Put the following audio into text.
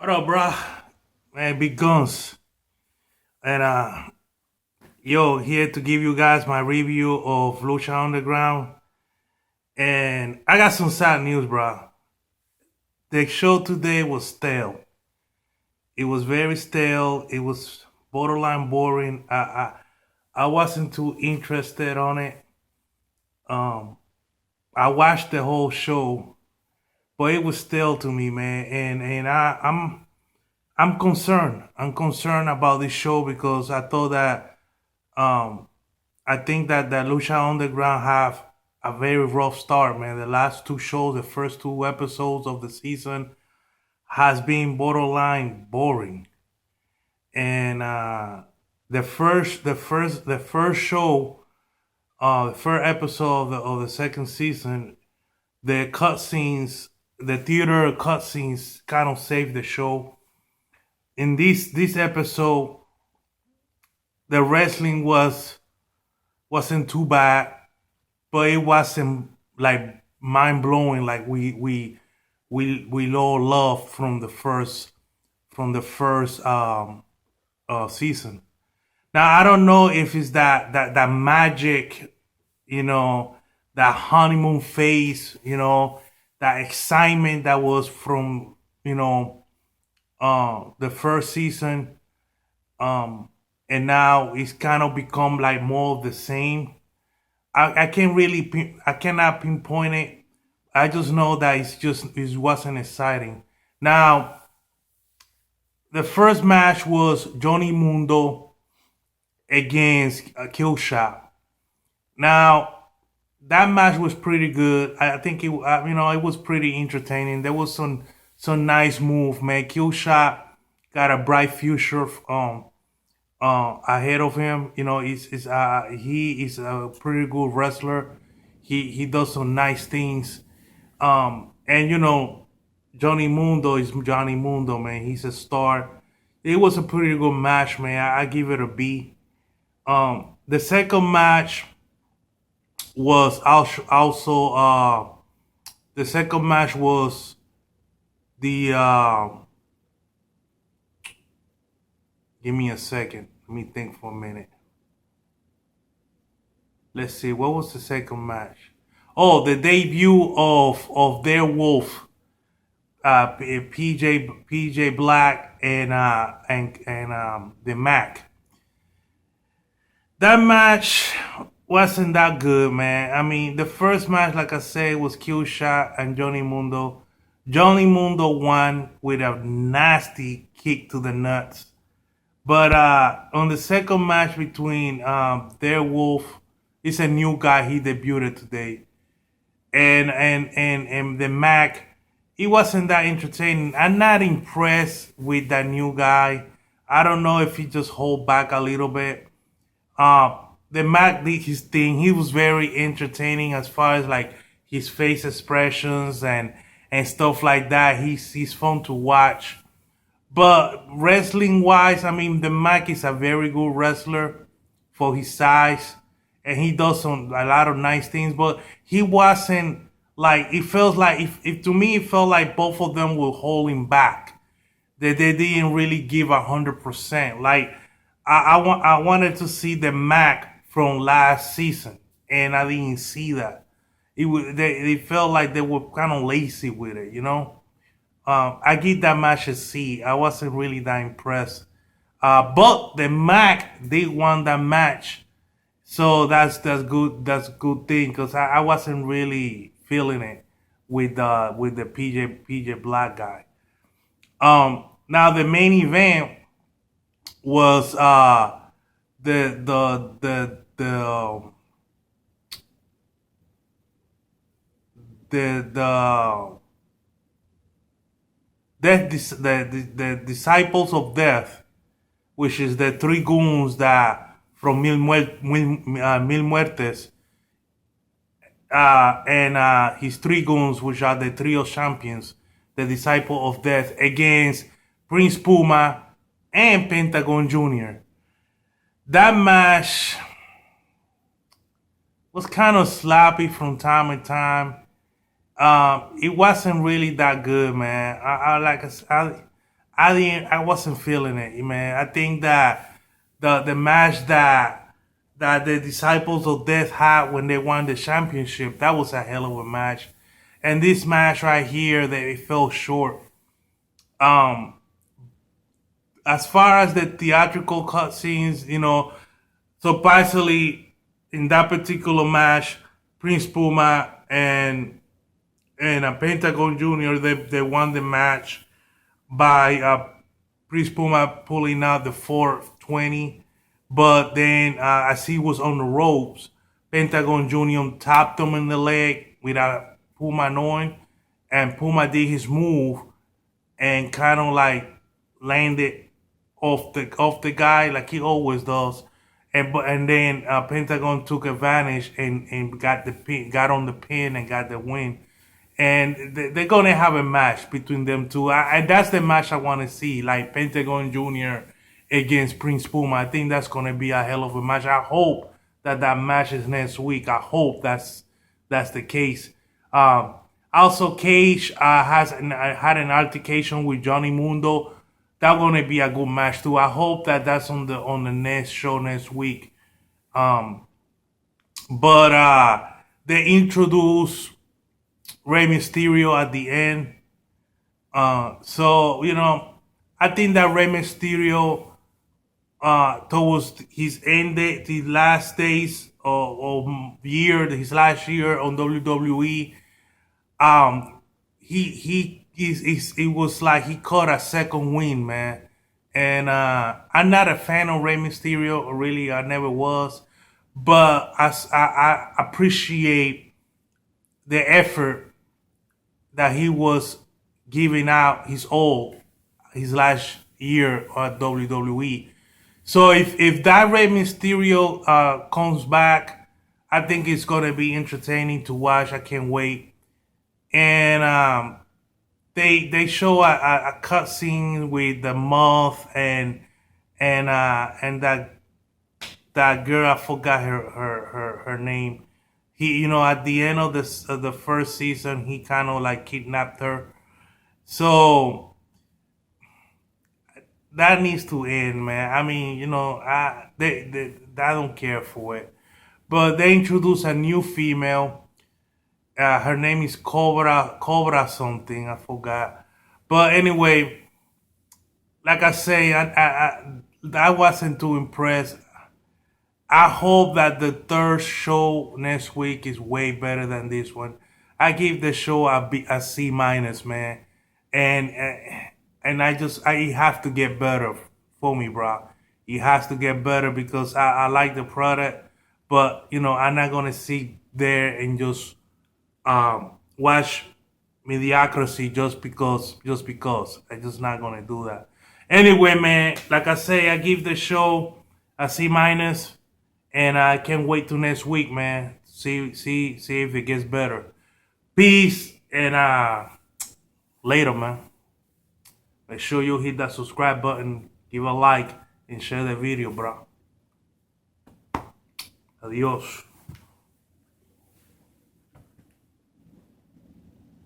What up, bro? Man, big guns. And yo, here to give you guys my review of Lucha Underground. And I got some sad news, bro. The show today was stale. It was very stale. It was borderline boring. I wasn't too interested on it. Um, I watched the whole show, but it was stale to me, man. I'm concerned. I'm concerned about this show because I thought that um I think that the Lucha Underground have a very rough start, man. The last two shows, the first two episodes of the season, has been borderline boring, and the first show, the first episode of the second season, the cutscenes, the theater cutscenes, kind of saved the show. In this episode, the wrestling wasn't too bad, but it wasn't like mind blowing like we all love from the first season. Now I don't know if it's that magic, that honeymoon phase, that excitement that was from the first season, and now it's kind of become like more of the same. I can't really I cannot pinpoint it. I just know that it wasn't exciting. Now the first match was Johnny Mundo against Killshot. Now that match was pretty good. I think it was pretty entertaining. There was some nice move, man. Killshot got a bright future ahead of him. He is a pretty good wrestler. He does some nice things. And Johnny Mundo is Johnny Mundo, man. He's a star. It was a pretty good match, man. I give it a B. The second match was also the second match was the give me a second. Let me think for a minute. Let's see, what was the second match? Oh, the debut of their Wolf, PJ Black and the Mac. That match wasn't that good, man. I mean, the first match, like I said, was Killshot and Johnny Mundo. Johnny Mundo won with a nasty kick to the nuts. But on the second match between their Wolf, it's a new guy. He debuted today, and the Mac, he wasn't that entertaining. I'm not impressed with that new guy. I don't know if he just hold back a little bit. The Mac did his thing. He was very entertaining as far as like his face expressions and stuff like that. He's fun to watch. But wrestling wise, I mean, the Mac is a very good wrestler for his size, and he does a lot of nice things. But he wasn't like, it feels like if to me it felt like both of them were holding back. That they didn't really give 100%. Like I wanted to see the Mac from last season, and I didn't see that. They felt like they were kind of lazy with it, you know. I give that match a C. I wasn't really that impressed. But the Mac did won that match, so that's good. That's a good thing because I wasn't really feeling it with the PJ Black guy. Now the main event was the the disciples of death, which is the three goons that from Mil Muertes, and his three goons, which are the trio champions, the disciple of death, against Prince Puma and Pentagon Jr. That match was kind of sloppy from time to time. It wasn't really that good, man. I wasn't feeling it, man. I think that the match that the Disciples of Death had when they won the championship, that was a hell of a match. And this match right here, that it fell short. Um, as far as the theatrical cutscenes, surprisingly, in that particular match, Prince Puma and Pentagon Jr. They won the match by Prince Puma pulling out the 420. But then, as he was on the ropes, Pentagon Jr. tapped him in the leg without Puma knowing, and Puma did his move and kind of like landed off the guy like he always does, and then Pentagon took advantage and got the pin, got on the pin and got the win. And they're gonna have a match between them two. And that's the match I want to see, like Pentagon Jr. against Prince Puma. I think that's gonna be a hell of a match. I hope that match is next week. I hope that's the case. Um, Also, Cage had an altercation with Johnny Mundo. That's gonna be a good match too. I hope that's on the next show next week. Um, but they introduced Rey Mysterio at the end. So I think that Rey Mysterio, towards his the last days his last year on WWE, it was like he caught a second win, man. And I'm not a fan of Rey Mysterio, really, I never was, but I appreciate the effort that he was giving out his last year at WWE. So if that Rey Mysterio comes back, I think it's gonna be entertaining to watch. I can't wait. And they show a cutscene with the moth and that girl. I forgot her name. He, at the end of the first season, he kind of like kidnapped her. So that needs to end, man. I mean, I don't care for it. But they introduced a new female. Her name is Cobra something. I forgot. But anyway, like I say, I wasn't too impressed. I hope that the third show next week is way better than this one. I give the show a C minus, man, and it has to get better for me, bro. It has to get better because I like the product, but I'm not gonna sit there and just watch mediocrity just because. I'm just not gonna do that. Anyway, man, like I say, I give the show a C minus. And I can't wait till next week, man. See if it gets better. Peace and later, man. Make sure you hit that subscribe button, give a like, and share the video, bro. Adios.